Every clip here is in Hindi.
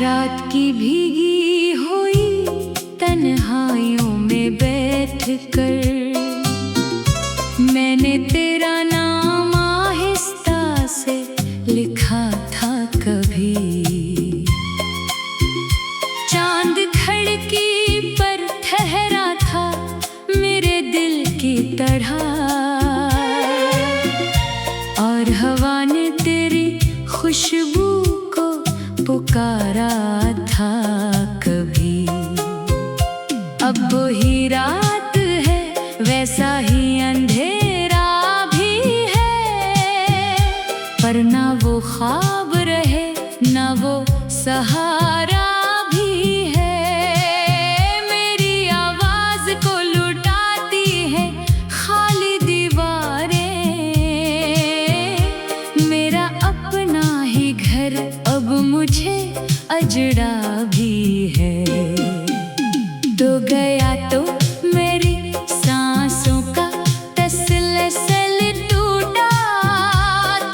रात की भीगी हुई तन्हाइयों में बैठ कर मैंने तेरा नाम आहिस्ता से लिखा था कभी। चांद खिड़की पर ठहरा था मेरे दिल की तरह, और हवा ने तेरी खुशबू को पुकारा था कभी। अब वही रात है, वैसा ही अंधेरा भी है, पर ना वो ख्वाब रहे ना वो सहारा भी है। मेरी आवाज को लुटाती है खाली दीवारें, मेरा अपना ही घर अब मुझे अजड़ा भी है। तो गया तो मेरी सांसों का तसलसल टूटा,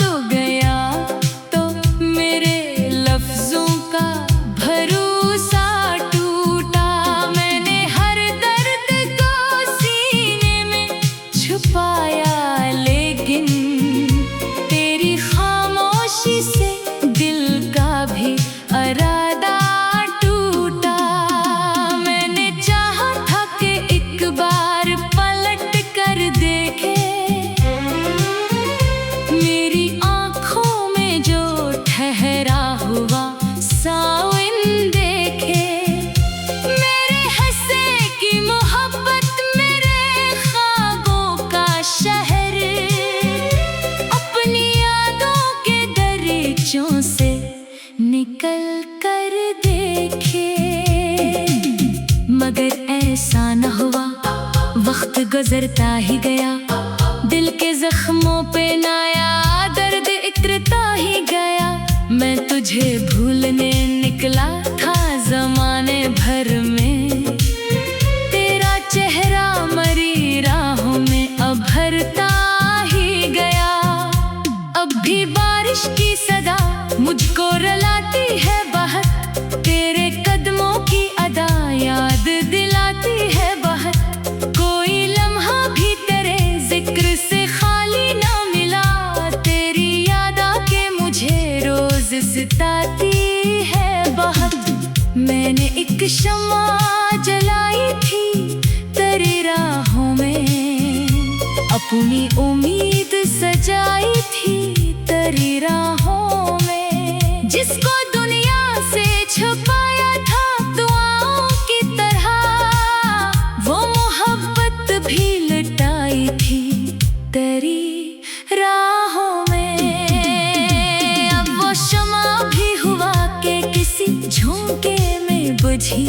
तो गया तो मेरे लफ्जों का भरोसा टूटा। मैंने हर दर्द को सीने में छुपाया, लेकिन तेरी खामोशी से दिल का भी इरादा टूटा। मैंने चाहा था कि एक बार पलट कर देखे, मेरी आँखों में जो ठहरा हुआ सावन देखे। मेरे हंसे की मोहब्बत, मेरे ख्वाबों का शहर, अपनी यादों के दरीचों से निकल कर देखे। मगर ऐसा न हुआ, वक्त गुजरता ही गया, दिल के जख्मों पे नया दर्द इतरता ही गया। मैं तुझे भूलने निकला था जमाने भर में, तेरा चेहरा मरी राहों में अभरता ही गया। अब भी बारिश की सदा मुझको रुलाती है बहुत, तेरे कदमों की अदा याद दिलाती है बहुत। कोई लम्हा भी तेरे जिक्र से खाली ना मिला, तेरी याद आके मुझे रोज सताती है बहुत। मैंने एक शम्मा जलाई थी तेरी राहों में, अपनी उम्मीद सजाई थी तेरी राहों में, जिसको दुनिया से छुपाया था दुआओं की तरह, वो मोहब्बत भी लुटाई थी तेरी राहों में। अब वो शम्मा भी हुआ कि किसी झोंके में बुझी,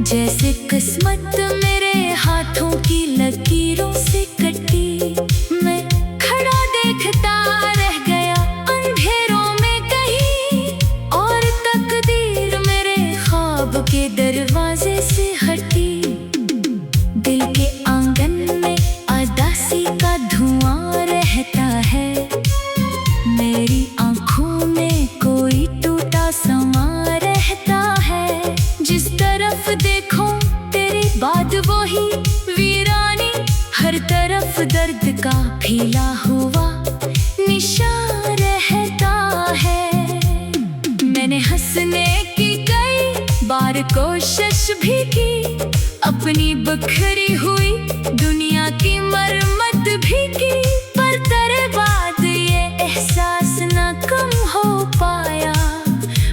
जैसे किस्मत मेरे हाथों की लकीरों से कटी। मैं खड़ा देखता रह गया अंधेरों में कहीं, और तकदीर मेरे ख्वाब के दरवाजे से हटी। दिल के आंगन में उदासी का धुआं रहता है, मेरी आंखों में कोई टूटा समा रहता है। जिस तरफ देखो तेरी बात वही वीरानी, हर तरफ दर्द का फैला हुआ निशान रहता है। मैंने हंसने की कई बार कोशिश भी की, अपनी बिखरी हुई दुनिया की मरम्मत भी की, पर तेरे बाद ये एहसास ना कम हो पाया।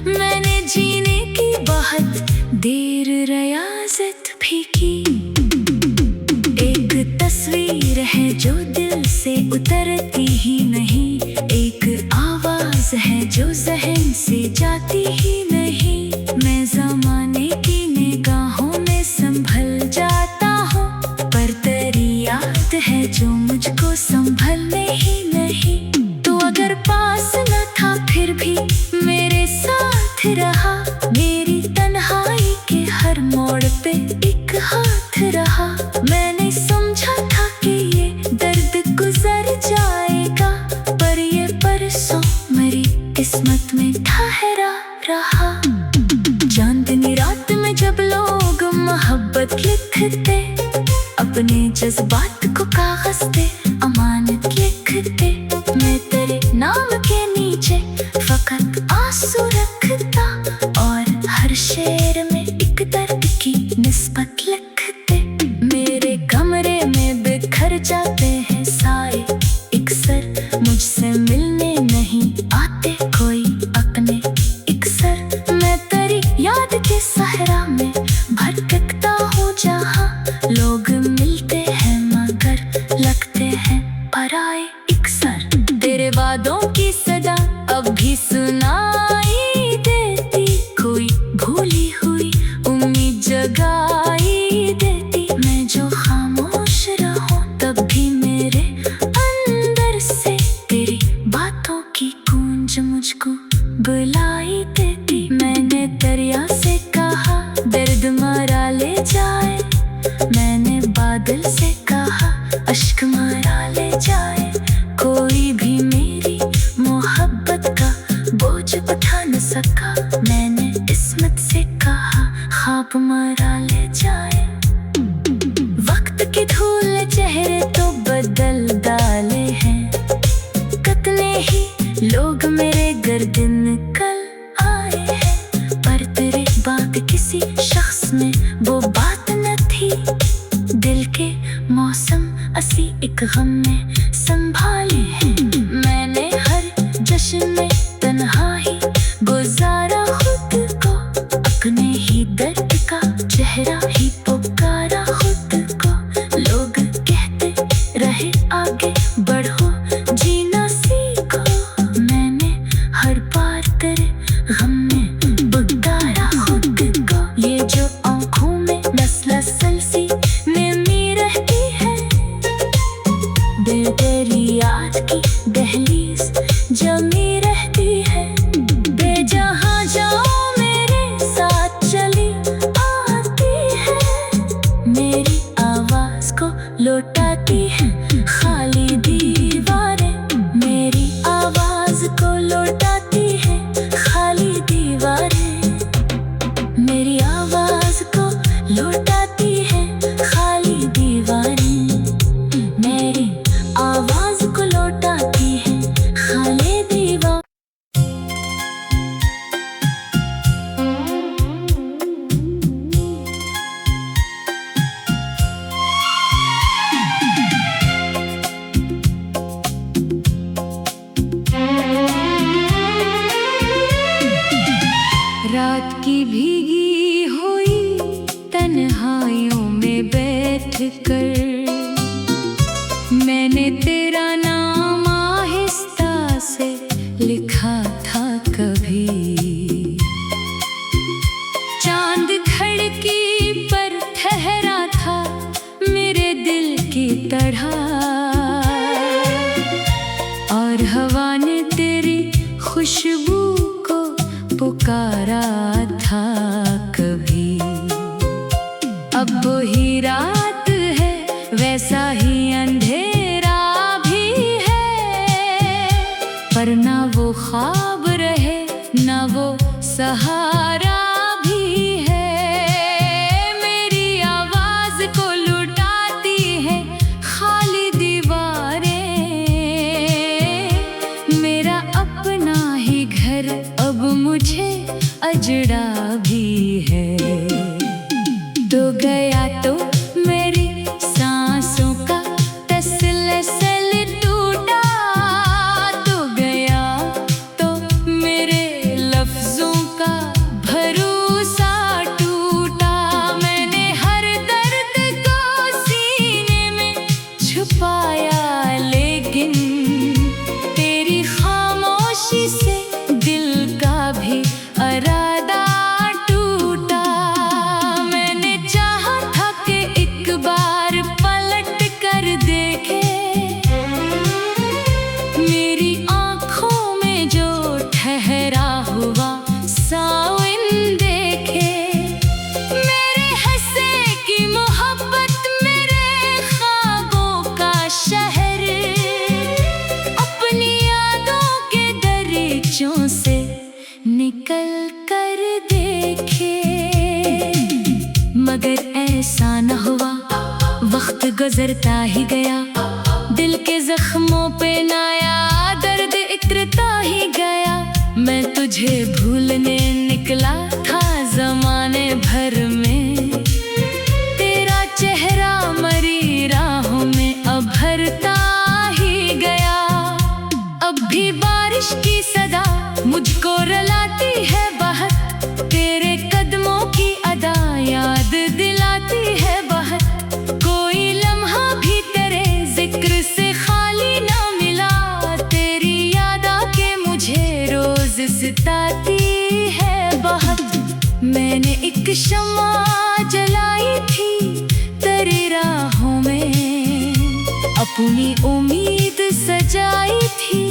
मैंने जीने की बहुत देर रियाजत भी की। एक तस्वीर है जो दिल से उतरती ही नहीं, एक आवाज है जो जहन से जाती ही नहीं। मैं ज़माने की निगाहों में संभल जाता हूँ, पर तेरी याद है जो मुझको संभलने ही नहीं। तो अगर पास न था फिर भी मेरे साथ रहा, मेरी तन्हाई के हर मोड़ पे एक हाथ रहा। मैंने समझा था कि ये दर्द गुजर जाएगा, पर ये परसों मेरी किस्मत में ठहरा रहा। लिखते, अपने जज्बात को कागज पे अमानत लिखते। मैं तेरे नाम के नीचे फकत आंसू रखता, और हर शेर में एक दर्द की निस्बत लिखते। मेरे कमरे में बिखर जाते हैं साए इकसर, मुझसे मिलने नहीं आते कोई अपने इकसर। मैं तेरी याद के सहरा में भटकता हूँ, जहाँ लोग मिलते हैं मगर लगते हैं पराए इकसर। तेरे वादों की सदा अब भी सुनाई देती, कोई भूली हुई उम्मीद जगाई देती। मैं जो खामोश रहूं तब भी मेरे अंदर से तेरी बातों की गूंज मुझको बुलाई देती। मैंने दरिया से कहा दर्द मरा ले जाए, मैंने बादल से कहा अश्क मरा ले जाए। कोई भी मेरी मोहब्बत का बोझ उठा न सका, मैंने किस्मत से कहा ख्वाब मरा ले जाए। वक्त की धूल चेहरे तो बदल डाले हैं, कतले ही लोग मेरे गर्द निकल आए हैं। पर तेरे बाद किसी शख्स में वो बात न थी, दिल के मौसम असी एक गम में संभाले हैं। मैंने हर जश्न में तन्हाई गुजारा खुद को, अपने ही दर्द का चेहरा ही पुकारा खुद को। लोग कहते रहे आगे बढ़ो जीना सीखो, मैंने हर बार तेरे गम में बुकारा खुद को। ये जो आँखों में नस्ल सी नेमी रहती है, दिल तेरी याद की दहलीज जमी रहती है। बेजहाँ जाओ मेरे साथ चली आती है, मेरी आवाज को लौटाती है खाली दीवारें। मेरी आवाज को लौटाती है खाली दीवारें, मेरी आवाज को लौटाती है खाली दीवारें, मेरी आवाज को लौटाती है खाली दीवारें। रात की भीगी हुई तन्हाइयों में बैठ कर, मैंने तेरा नाम आहिस्ता से लिखा था कभी। चांद खिड़की पर ठहरा था मेरे दिल की तरह, और हवा ने तेरी खुशबू को पुकारा था कभी। अब वही रात है, वैसा ही अंधेरा भी है, पर ना वो ख्वाब रहे ना वो सहारा भी है। मेरी आवाज को लुटाती है खाली दीवारें, मेरा अपना ही घर अब मुझे अजड़ा भी है। तो गया तो मेरी सांसों का तसलसल टूटा, तो गया तो मेरे लफ्जों का भरोसा टूटा। मैंने हर दर्द को सीने में छुपाया, लेकिन तेरी खामोशी से दिल का भी इरादा टूटा। मैंने चाहा था कि एक बार पलट कर देखे, मेरी आँखों में जो ठहरा हुआ सावन देखे। मेरे हंसे की मोहब्बत, मेरे ख्वाबों का शहर, अपनी यादों के दरीचों से निकल कर देखे। मगर ऐसा न हो गुजरता ही गया, दिल के जख्मों पे नया दर्द इतरता ही गया। मैं तुझे भूलने निकला था जमाने भर में, तेरा चेहरा मरी राहों में अभरता ही गया। अब भी बारिश की सदा मुझको रुलाती है बहुत, तेरे कदमों की अदा याद दिलाती है बहुत। कोई लम्हा भी तेरे जिक्र से खाली ना मिला, तेरी याद आके मुझे रोज सताती है बहुत। मैंने एक शम्मा जलाई थी तेरी राहों में, अपनी उम्मीद सजाई थी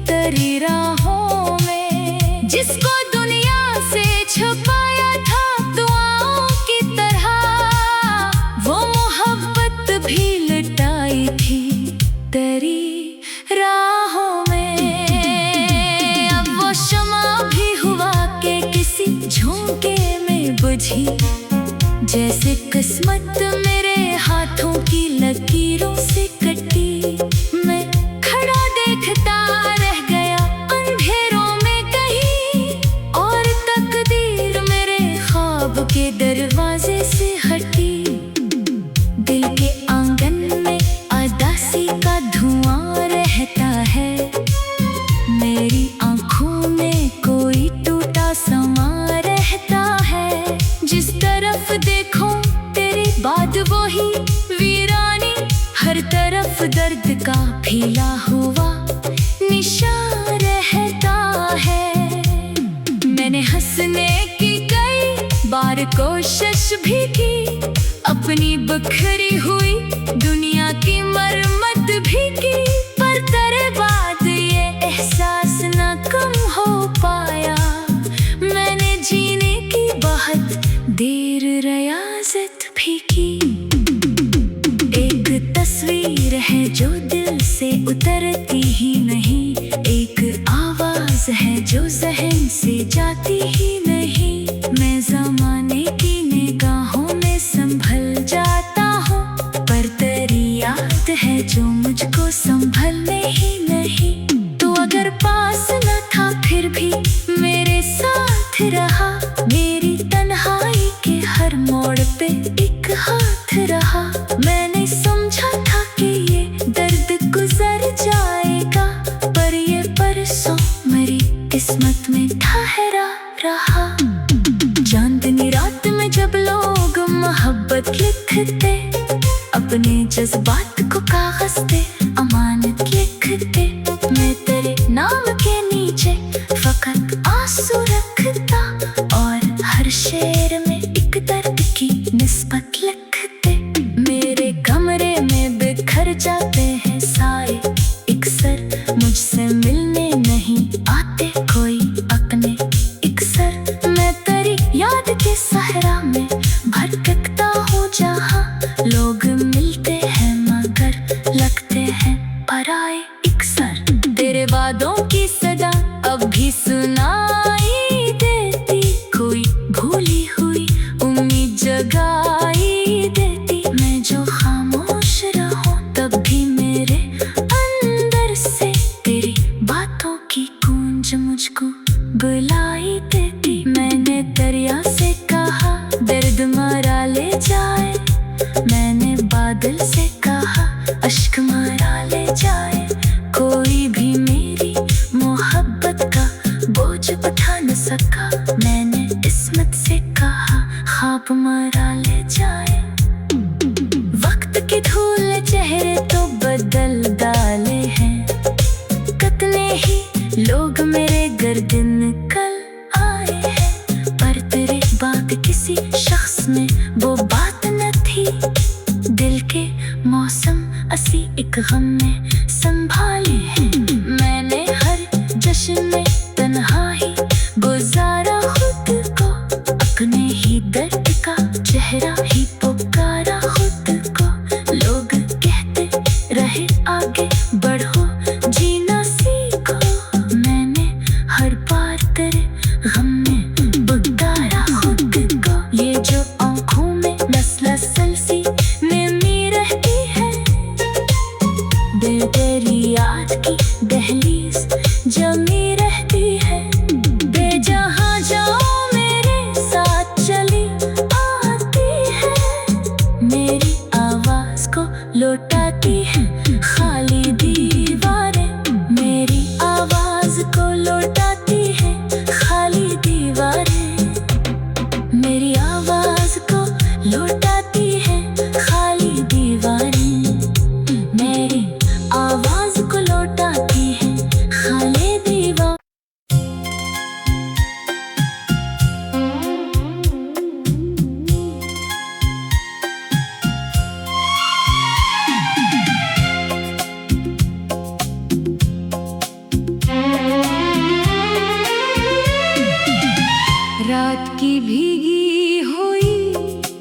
तेरी राहों में। जिसको दुनिया से छुपाया था दुआओं की तरह, वो मोहब्बत भी लुटाई थी तेरी राहों में। अब वो शम्मा भी हुआ के किसी झोंके में बुझी, जैसे किस्मत मेरे हाथों की लकीरों से कटी। मैं खड़ा देखता रह गया अंधेरों में कहीं, और तकदीर मेरे ख्वाब के दरवाजे से हटी। दिल के आंगन में उदासी का धुआं रहता है, मेरी आंखों में कोई टूटा समा रहता है। जिस तरफ देखो तेरी बात वही वीरानी, हर तरफ दर्द का फैला हुआ निशान रहता है। मैंने हंसने की कई बार कोशिश भी की, अपनी बिखरी हुई दुनिया की मरम्मत भी की, पर तेरे बाद ये एहसास ना कम हो पाया। मैंने जीने की बहुत देर रियाजत भी की। एक तस्वीर है जो दिल से उतरती ही नहीं, एक आवाज है जो ज़हन से जाती ही नहीं। मैं ज़माने की निगाहों में संभल जाता हूँ, पर तेरी याद है जो मुझको संभलने ही नहीं। तू अगर पास न था फिर भी मेरे साथ रहा, मेरी तन्हाई के हर मोड़ पे एक हाथ रहा। मैंने समझा था कि ये दर्द गुजर जाएगा, पर ये परसों मेरी किस्मत में ठहरा रहा। चांदनी रात में जब लोग मोहब्बत लिखते, अपने जज्बात को कागज पे अमानत लिखते, मैं तेरे नाम के नीचे फकत आंसू रखता, और हर शेर में एक दर्द की निस्बत लिखते। मेरे कमरे में बिखर जाते हैं सारे इक्सर, मुझसे मिलने नहीं आते कोई अपने इक्सर। मैं तेरी याद के सहरा में भटकता हूँ, जहाँ लोग मिलते हैं मगर लगते हैं पराए इक्सर। तेरे वादों की सदा अब भी सुनाई देती, कोई भूली हुई उम्मीद जगाई देती। मैं जो खामोश रहूं तब भी मेरे अंदर से तेरी बातों की गूंज मुझको बुलाई देती। मैंने दरिया से कहा दर्द मरा ले जाए, मैंने बादल से कहा अश्क मरा ले जाए। कोई भी मेरी मोहब्बत का बोझ उठा न सका, मैंने किस्मत से कहा ख्वाब मरा ले जाए। वक्त की धूल चेहरे तो बदल डाले हैं, कितने ही लोग मेरे गर्दन निकल आए हैं, पर तेरे बाद किसी शख्स में वो बात न थी। दिल के मौसम असी एक गम में संभाले हैं, मैंने हर जश्न में तन्हाई गुजारा खुद को, अपने ही दर्द का चेहरा ही पुकारा खुद को। लोग कहते रहे आगे बढ़ो जीना सीखो, मैंने हर बार तेरे गम में पुकारा खुद को। ये जो आँखों में नस्ल सलसी नमी रहती है, भीगी हुई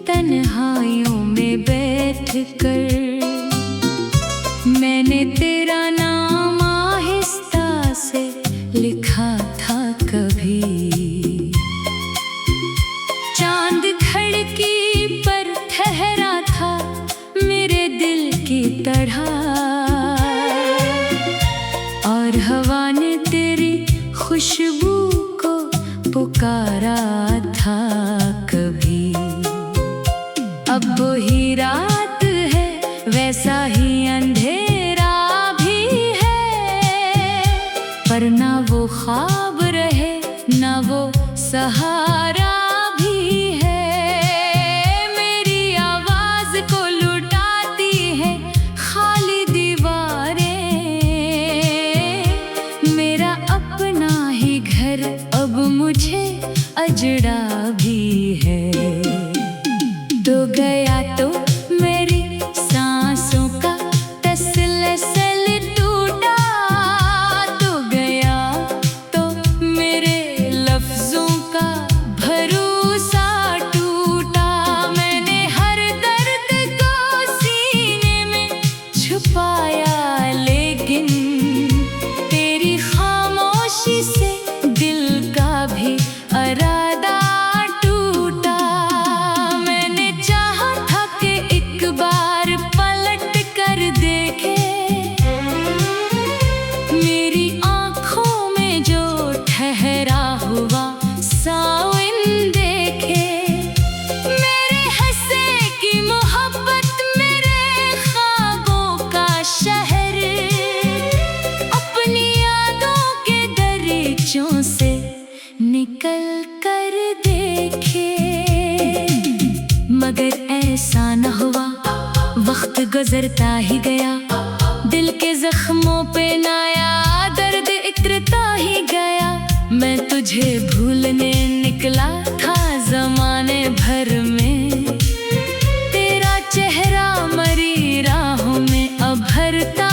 तन्हाइयों में बैठ कर मैंने तेरा नाम आहिस्ता से लिखा था कभी। चांद खिड़की पर ठहरा था मेरे दिल की तरह, और हवा ने तेरी खुशबू को पुकारा था कभी। अब वही रात है, वैसा ही अंधेरा भी है, पर ना वो ख्वाब रहे ना वो सहारा भी है। मेरी आवाज को लुटाती है खाली दीवारें, मेरा अपना ही घर अब मुझे अजड़ा भी है। तो गया तो मेरी सांसों का तसलसल टूटा, तो गया तो मेरे लफ्जों का भरोसा टूटा। मैंने हर दर्द को सीने में छुपाया, लेकिन तेरी खामोशी से दिल का भी इरादा टूटा। मैंने चाहा था कि एक बार पलट कर देखे, मेरी आँखों में जो ठहरा हुआ सावन देखे। मेरे हंसे की मोहब्बत, मेरे ख्वाबों का शहर, अपनी यादों के दरीचों से निकल कर देखे। मगर ऐसा न हुआ, वक्त गुजरता ही गया, दिल के जख्मों पे नया दर्द इतरता ही गया। मैं तुझे भूलने निकला था जमाने भर में, तेरा चेहरा मरी राहों में अभरता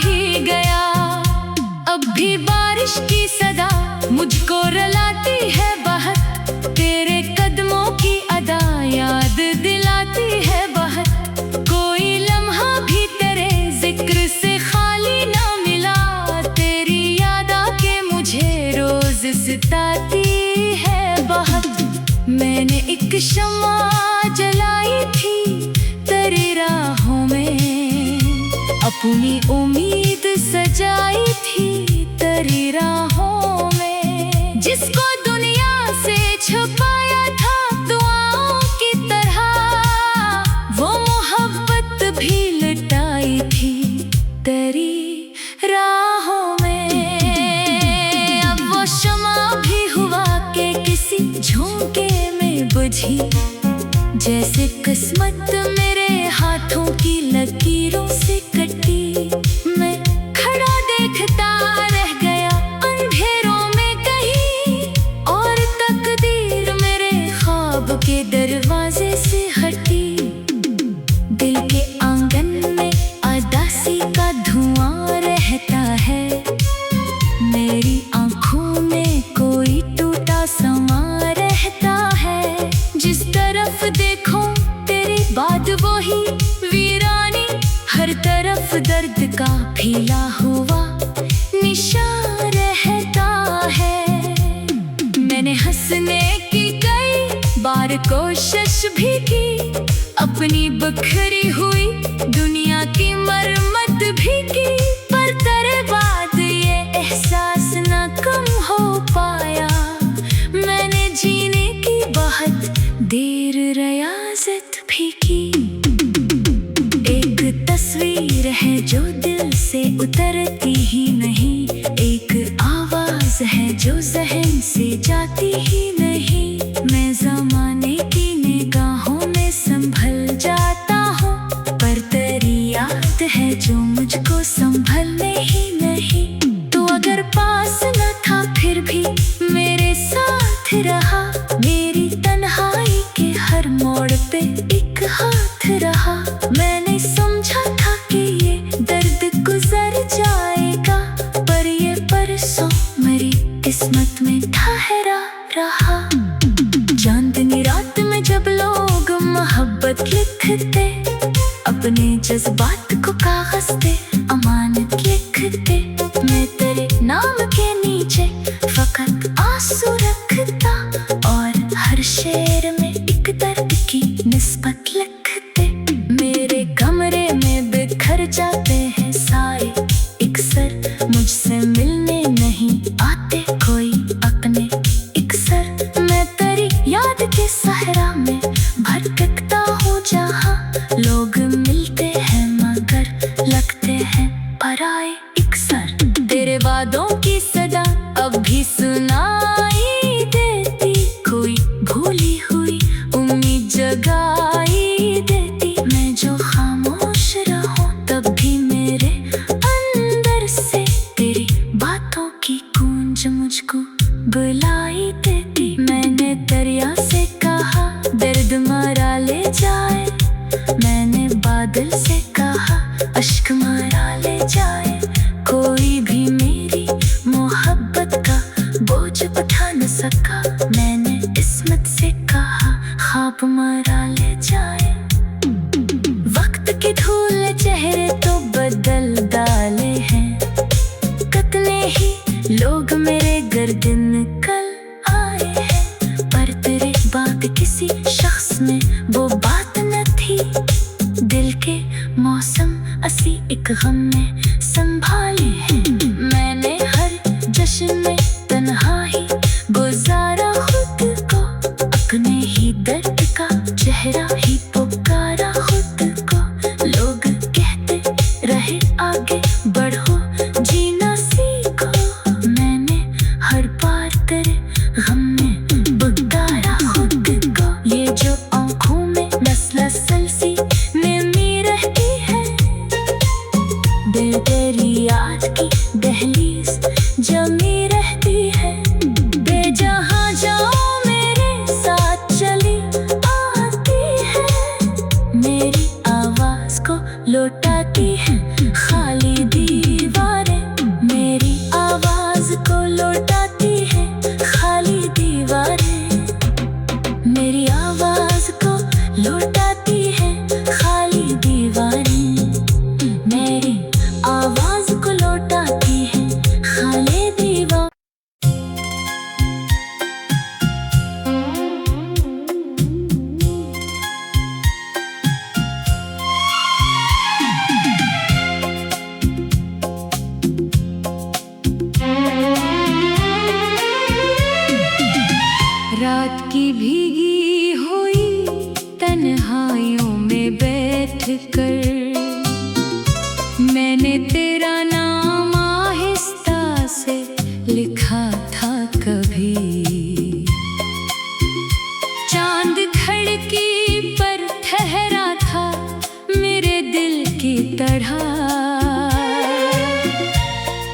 ही गया। अब भी बारिश की सदा मुझको रुलाती है बहुत, तेरे कदमों की अदा याद दिलाती है बहुत। कोई लम्हा भी तेरे जिक्र से खाली ना मिला, तेरी याद आके मुझे रोज सताती है बहुत। मैंने एक शम्मा जलाई थी तेरी राहों में, अपनी उम्मीद सजाई थी तेरी राहों में, जिसको दुनिया से छुपाया था दुआओं की तरह, वो मोहब्बत भी लुटाई थी तेरी राहों में। अब वो शम्मा भी हुआ कि किसी झोंके में बुझी, जैसे किस्मत मेरे हाथों की लकीरों से कटी। मैं खड़ा देखता रह गया अंधेरों में कहीं, और तकदीर मेरे ख्वाब के दरवाजे से हटी। दिल के आंगन में उदासी का धुआं रहता है, मेरी आंखों में कोई टूटा समा रहता है। जिस तरफ देखो तेरी बात वही वीरानी, हर तरफ दर्द का फैला हुआ निशान रहता है। मैंने हंसने की कई बार कोशिश भी की, अपनी बिखरी हुई दुनिया की मरम्मत भी की, पर तेरे बाद ये एहसास न कम हो पाया। मैंने जीने की बहुत देर रियाजत भी की। एक तस्वीर है जो दिल से उतरती ही नहीं, एक आवाज है जो जहन से जाती ही नहीं। मैं ज़माने की निगाहों में संभल जाता हूँ, पर तेरी याद है जो मुझको संभलने ही नहीं। तो अगर पास न था फिर भी मेरे साथ रहा, मेरी तन्हाई के हर मोड़ पे एक हाथ रहा। मैंने समझा था कि ये दर्द गुजर जाएगा, पर ये परसों मेरी किस्मत में ठहरा रहा। जान मोहब्बत लिखते, अपने जज्बात को कागज पे अमानत लिखते। मैं तेरे नाम के नीचे फकत आंसू रखता, और हर शेर में एक दर्द की निस्बत लिखते। मेरे कमरे में बिखर जाते हैं साए इकसर, मुझसे मिलने नहीं आते कोई अपने इकसर। मैं तेरी याद के सहरा में भटकता हूँ, जहाँ लोग मिलते हैं मगर लगते हैं पराए इकसर। तेरे वादों की सदा अब भी सुनाई देती, कोई भूली हुई उम्मीद जगाई देती। मैं जो खामोश रहूं तब भी मेरे अंदर से तेरी बातों की गूंज मुझको बुलाई देती। मैंने दरिया से कहा दर्द मरा ले जाए, मैंने बादल से कहा अश्क मरा ले जाए। कोई भी मेरी मोहब्बत का बोझ उठा न सका, मैंने किस्मत से कहा ख्वाब मरा ले जाए। वक्त की धूल चेहरे तो बदल डाले हैं, कतले ही लोग मेरे गर्दन निकल आए हैं। पर तेरे बाद किसी शख्स में वो बात न थी, दिल के मौसम असी एक गम में संभाले हैं। मैंने हर जश्न में तन्हाई गुजारा खुद को, अपने ही दर्द का चेहरा ही पुकारा खुद को। लोग कहते रहे आगे बढ़ो जीना सीखो, मैंने हर बार तेरे गम में पुकारा खुद को। ये जो आँखों में लसल सी नमी रहती है, दिल तेरी याद की दहलीज जमी रहती है। बेजहाँ जाओ मेरे साथ चली आती है, मेरी आवाज को लौटाती है खाली दीवारें। मेरी आवाज को लौटाती है खाली दीवारें, मेरी आवाज को लौटाती है खाली दीवारें, मेरी आवाज को लौटाती है खाली दीवारें। रात की भीगी हुई तन्हाइयों में बैठ कर, मैंने तेरा नाम आहिस्ता से लिखा था कभी। चांद खिड़की पर ठहरा था मेरे दिल की तरह,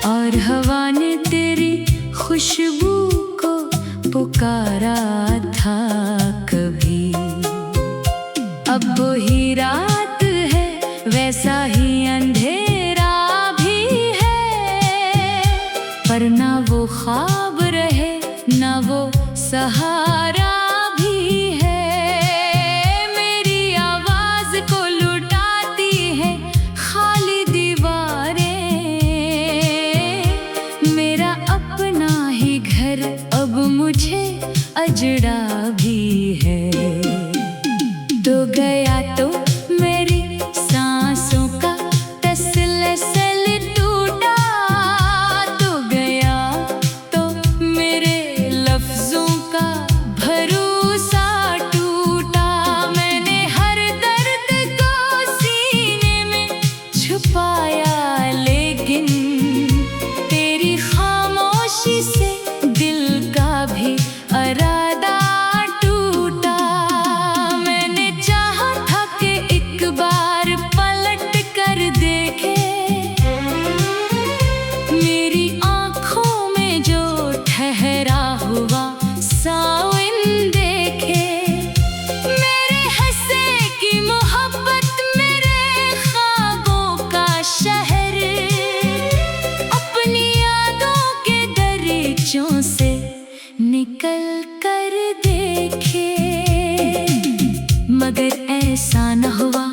और हवा ने तेरी खुशबू को पुकारा था कभी। अब वही रात है, वैसा ही अंधेरा भी है, पर ना वो ख्वाब रहे ना वो सहारा भी है। मेरी आवाज को लुटाती है खाली दीवारें, मेरा अपना ही घर अब मुझे अजड़ा भी है। तो गया तो मेरी सांसों का तसलसल टूटा, तो गया तो मेरे लफ्जों का भरोसा टूटा। मैंने हर दर्द को सीने में छुपाया, लेकिन तेरी खामोशी से दिल का भी इरादा टूटा। मैंने चाहा था कि एक बार पलट कर देखे, मेरी आँखों में जो ठहरा हुआ सावन देखे। मेरे हंसे की मोहब्बत, मेरे ख्वाबों का शहर, अपनी यादों के दरीचों से निकल कर देखे। मगर सा न हुआ,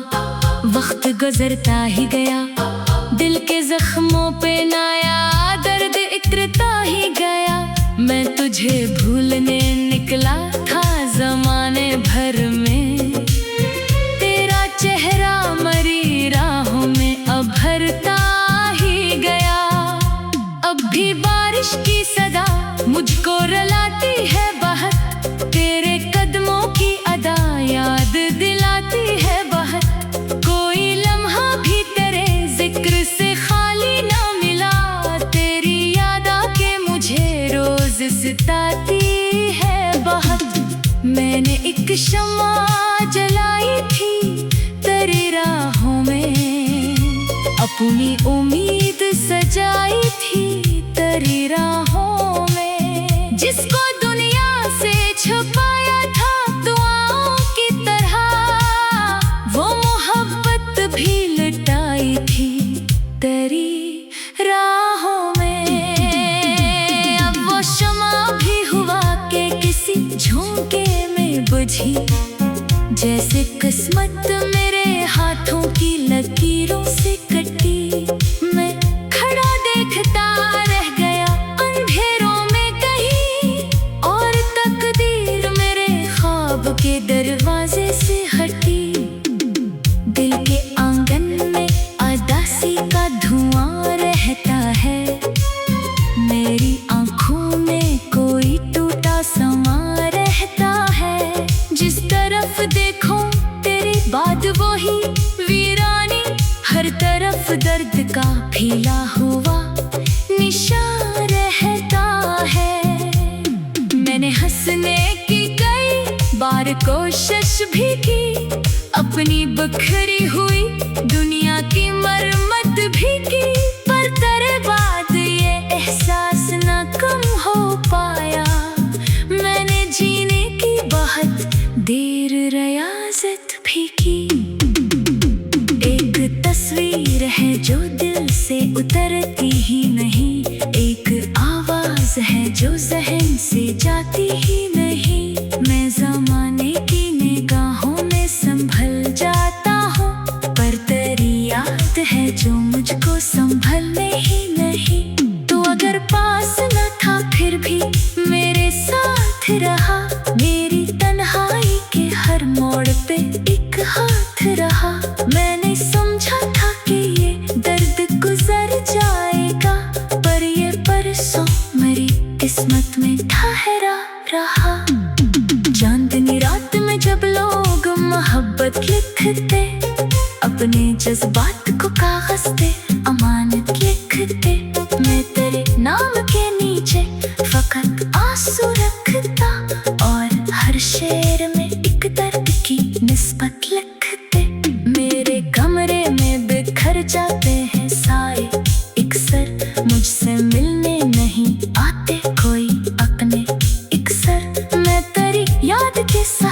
वक्त गुजरता ही गया, दिल के जख्मों पे नया दर्द इतरता ही गया। मैं तुझे भूलने निकला था जमाने भर में, तेरा चेहरा मरी राहों में अभरता ही गया। अब भी बारिश की सदा मुझको रुलाती है बहुत, तेरे कदमों की अदा याद दिलाती है बहुत। कोई लम्हा भी तेरे जिक्र से खाली ना मिला, तेरी याद आके मुझे रोज सताती है बहुत। मैंने एक शम्मा जलाई थी तेरी राहों में, अपनी उम्मीद सजाई थी तेरी राहों में। जिसको दुनिया से छुपाया था दुआओं की तरह, वो मोहब्बत भी लुटाई थी तेरी राहों में। अब वो शम्मा भी हुआ के किसी झोंके में बुझी, जैसे किस्मत मेरे हाथों की लकीरों से कटी। मैं खड़ा देखता रह गया अंधेरों में कहीं, और तकदीर मेरे ख्वाब के दरवाजे से हटी। दिल के आंगन में उदासी का धुआं रहता है, मेरी आंखों में कोई टूटा समा रहता है। जिस तरफ देखो तेरी बात वही वीरानी, हर तरफ दर्द का फैला हुआ निशान रहता है। मैंने हंसने की कई बार कोशिश भी की, अपनी बिखरी हुई दुनिया की मरम्मत भी की, पर तेरे बाद ये एहसास न कम हो पाया। मैंने जीने की बहुत देर रियाजत भी की। एक तस्वीर है जो दिल से उतरती ही नहीं, एक आवाज है जो जहन से जाती ही नहीं। मैं जमाने की निगाहों में संभल जाता हूँ, पर तेरी याद है जो मुझको संभलने ही नहीं। तो अगर पास न था फिर भी मेरे साथ रहा, मेरी तन्हाई के हर मोड़ पे एक हाथ रहा। मैंने समझा था कि ये दर्द गुजर जाएगा, पर ये परसों मेरी किस्मत में ठहरा रहा। चांदनी रात में जब लोग मोहब्बत लिखते, अपने जज्बात को कागज पे अमानत लिखते, मैं तेरे नाम के नीचे फकत आंसू रखता, और हर शेर में एक दर्द की निस्बत लिखते। मेरे कमरे में बिखर जाते हैं साए इकसर, मुझसे मिलने नहीं आते कोई अपने इकसर। मैं तेरी याद के साथ